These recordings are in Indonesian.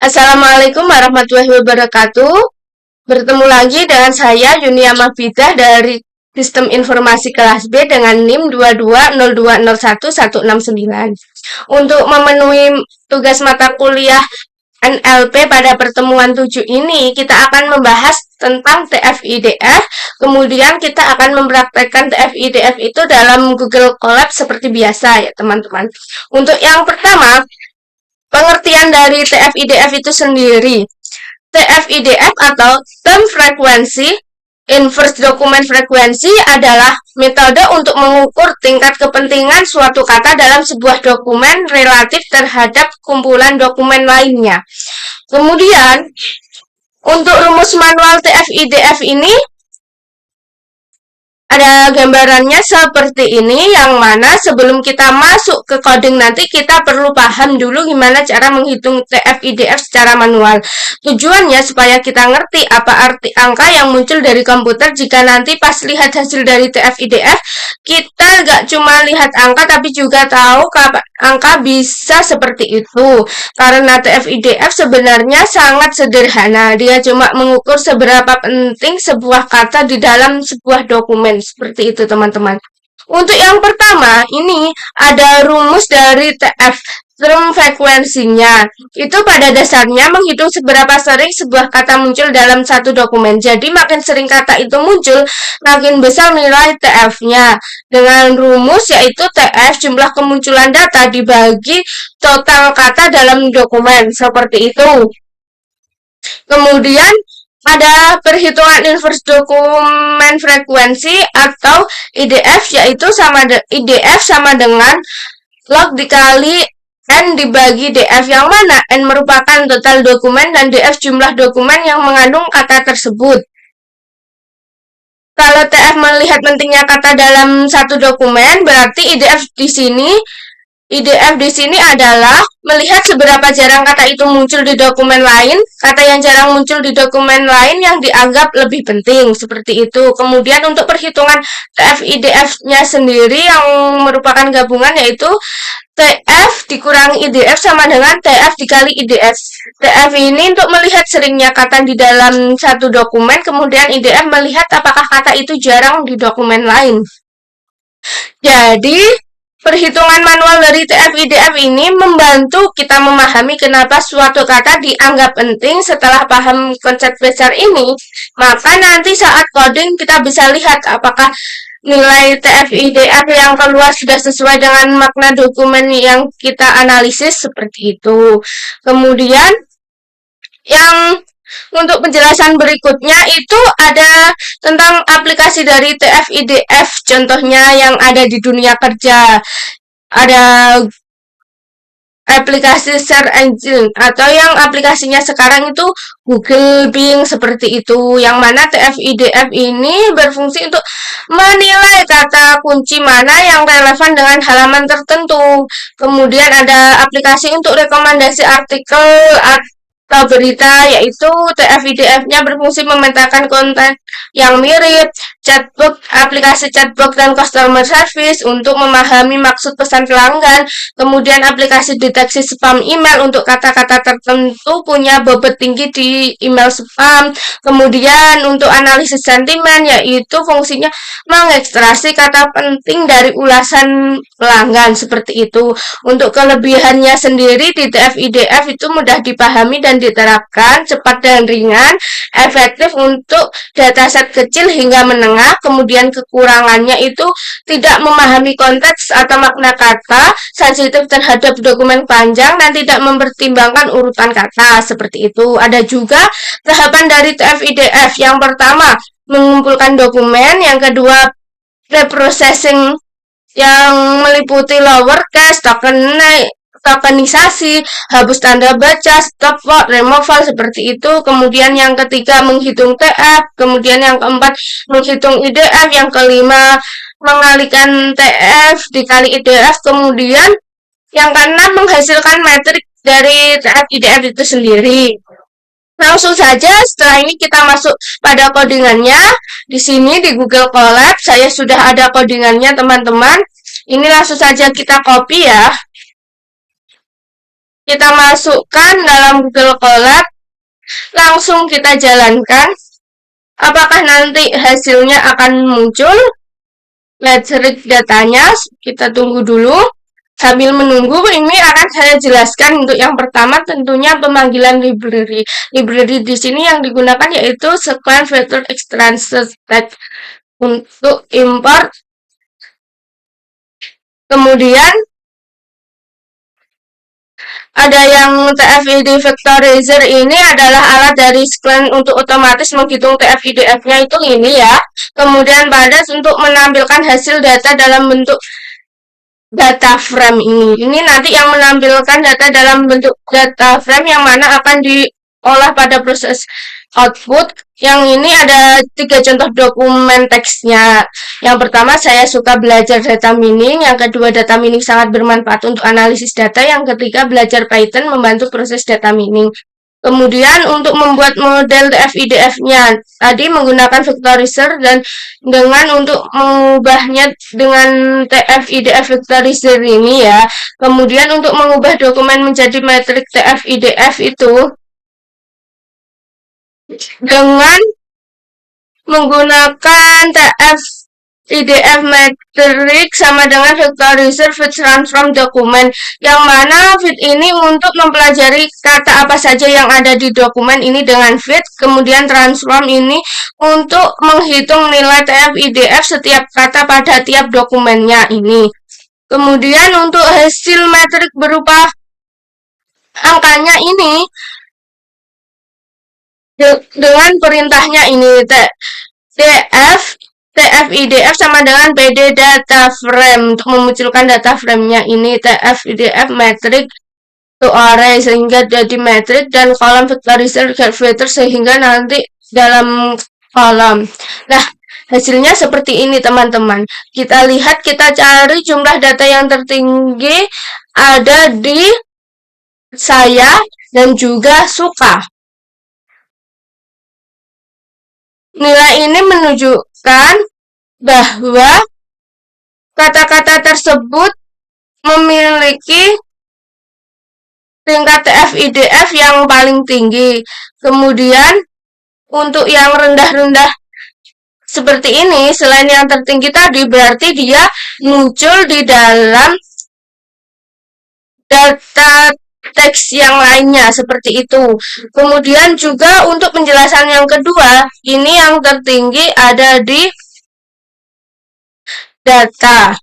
Assalamualaikum warahmatullahi wabarakatuh. Bertemu lagi dengan saya Yunia Mahfidah dari Sistem Informasi Kelas B dengan NIM 2202011169. Untuk memenuhi tugas mata kuliah NLP pada pertemuan 7 ini, kita akan membahas tentang TF-IDF, kemudian kita akan mempraktekkan TF-IDF itu dalam Google Colab seperti biasa ya teman-teman. Untuk yang pertama, pengertian dari TF-IDF itu sendiri. TF-IDF atau Term Frequency Inverse Document Frequency adalah metode untuk mengukur tingkat kepentingan suatu kata dalam sebuah dokumen relatif terhadap kumpulan dokumen lainnya. Kemudian, untuk rumus manual TF-IDF ini ada gambarannya seperti ini, yang mana sebelum kita masuk ke coding nanti kita perlu paham dulu gimana cara menghitung TF-IDF secara manual. Tujuannya supaya kita ngerti apa arti angka yang muncul dari komputer jika nanti pas lihat hasil dari TF-IDF, kita nggak cuma lihat angka tapi juga tahu kapan angka bisa seperti itu. Karena TF-IDF sebenarnya sangat sederhana, dia cuma mengukur seberapa penting sebuah kata di dalam sebuah dokumen. Seperti itu teman-teman. Untuk yang pertama, ini ada rumus dari TF, term frekuensinya. Itu pada dasarnya menghitung seberapa sering sebuah kata muncul dalam satu dokumen. Jadi makin sering kata itu muncul, makin besar nilai TF-nya. Dengan rumus yaitu TF jumlah kemunculan data dibagi total kata dalam dokumen. Seperti itu. Kemudian ada perhitungan inverse dokumen frekuensi atau IDF, yaitu IDF sama dengan log dikali N dibagi DF, yang mana N merupakan total dokumen dan DF jumlah dokumen yang mengandung kata tersebut. Kalau TF melihat pentingnya kata dalam satu dokumen, berarti IDF di sini adalah melihat seberapa jarang kata itu muncul di dokumen lain, kata yang jarang muncul di dokumen lain yang dianggap lebih penting, seperti itu. Kemudian untuk perhitungan TF-IDF-nya sendiri yang merupakan gabungan, yaitu TF dikurangi IDF sama dengan TF dikali IDF. TF ini untuk melihat seringnya kata di dalam satu dokumen, kemudian IDF melihat apakah kata itu jarang di dokumen lain. Jadi, perhitungan manual dari TF-IDF ini membantu kita memahami kenapa suatu kata dianggap penting. Setelah paham konsep besar ini, maka nanti saat coding kita bisa lihat apakah nilai TF-IDF yang keluar sudah sesuai dengan makna dokumen yang kita analisis, seperti itu. Kemudian, yang untuk penjelasan berikutnya itu ada tentang aplikasi dari TF-IDF, contohnya yang ada di dunia kerja. Ada aplikasi search engine atau yang aplikasinya sekarang itu Google, Bing, seperti itu, yang mana TF-IDF ini berfungsi untuk menilai kata kunci mana yang relevan dengan halaman tertentu. Kemudian ada aplikasi untuk rekomendasi artikel atau berita, yaitu TF-IDF-nya berfungsi memetakan konten yang mirip, chatbot, aplikasi chatbot dan customer service untuk memahami maksud pesan pelanggan, kemudian aplikasi deteksi spam email untuk kata-kata tertentu punya bobot tinggi di email spam, kemudian untuk analisis sentimen, yaitu fungsinya mengekstraksi kata penting dari ulasan pelanggan, seperti itu. Untuk kelebihannya sendiri di TF-IDF itu mudah dipahami dan diterapkan, cepat dan ringan, efektif untuk dataset kecil hingga menengah. Kemudian kekurangannya itu tidak memahami konteks atau makna kata, sensitif terhadap dokumen panjang, dan tidak mempertimbangkan urutan kata, seperti itu. Ada juga tahapan dari TF-IDF. Yang pertama, mengumpulkan dokumen. Yang kedua, preprocessing yang meliputi lowercase, tokenisasi, hapus tanda baca, stop word, removal, seperti itu. Kemudian yang ketiga menghitung TF, kemudian yang keempat menghitung IDF, yang kelima mengalihkan TF dikali IDF, kemudian yang keenam menghasilkan metrik dari TF-IDF itu sendiri. Langsung saja setelah ini kita masuk pada codingannya. Di sini di Google Colab saya sudah ada codingannya teman-teman. Ini langsung saja kita copy ya. kita masukkan dalam Google Colab, langsung kita jalankan. Apakah nanti hasilnya akan muncul? Let's read datanya, kita tunggu dulu. Sambil menunggu, ini akan saya jelaskan untuk yang pertama tentunya pemanggilan library. Library di sini yang digunakan yaitu sequence vector extract untuk import. Kemudian ada yang TF-IDF Vectorizer, ini adalah alat dari sequence untuk otomatis menghitung TF-IDF-nya itu ini ya. Kemudian Pandas untuk menampilkan hasil data dalam bentuk data frame ini. Ini nanti yang menampilkan data dalam bentuk data frame yang mana akan diolah pada proses output. Yang ini ada 3 contoh dokumen teksnya. Yang pertama, saya suka belajar data mining. Yang kedua, data mining sangat bermanfaat untuk analisis data. Yang ketiga, belajar Python membantu proses data mining. Kemudian untuk membuat model TF-IDF-nya tadi menggunakan vectorizer dan dengan untuk mengubahnya dengan TF-IDF vectorizer ini ya. Kemudian untuk mengubah dokumen menjadi metrik TF-IDF itu dengan menggunakan TF-IDF metrik sama dengan vectorizer fit transform dokumen, yang mana fit ini untuk mempelajari kata apa saja yang ada di dokumen ini dengan fit, kemudian transform ini untuk menghitung nilai TF-IDF setiap kata pada tiap dokumennya ini. Kemudian untuk hasil metrik berupa angkanya ini dengan perintahnya ini TF-IDF sama dengan PD data frame untuk memunculkan data frame-nya ini TF-IDF metrik to array sehingga jadi metrik dan kolom vectorizer get vector sehingga nanti dalam kolom. Nah, hasilnya seperti ini teman-teman. Kita lihat, kita cari jumlah data yang tertinggi ada di saya dan juga suka. Nilai ini menunjukkan bahwa kata-kata tersebut memiliki tingkat TF-IDF yang paling tinggi. Kemudian untuk yang rendah-rendah seperti ini, selain yang tertinggi tadi, berarti dia muncul di dalam data teks yang lainnya seperti itu. Kemudian juga untuk penjelasan yang kedua, ini yang tertinggi ada di data.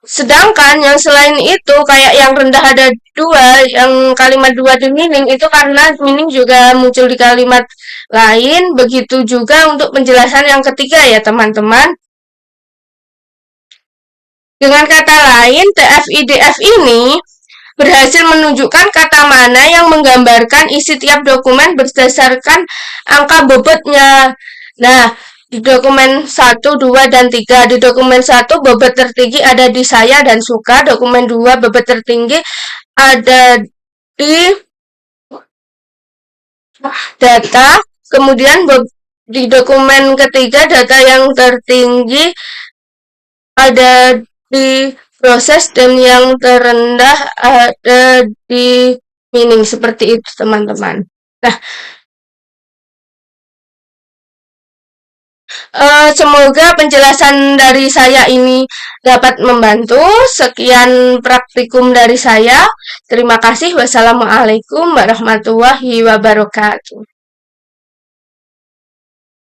Sedangkan yang selain itu, kayak yang rendah ada 2, yang kalimat 2 di mining, itu karena mining juga muncul di kalimat lain. Begitu juga untuk penjelasan yang ketiga ya teman-teman. Dengan kata lain, TF-IDF ini berhasil menunjukkan kata mana yang menggambarkan isi tiap dokumen berdasarkan angka bobotnya. Nah, di dokumen 1, 2, dan 3. Di dokumen 1, bobot tertinggi ada di saya dan suka. Dokumen 2, bobot tertinggi ada di data. Kemudian di dokumen ketiga, data yang tertinggi ada di proses dan yang terendah ada di mining. Seperti itu teman-teman. Nah, semoga penjelasan dari saya ini dapat membantu. Sekian praktikum dari saya. Terima kasih. Wassalamualaikum warahmatullahi wabarakatuh.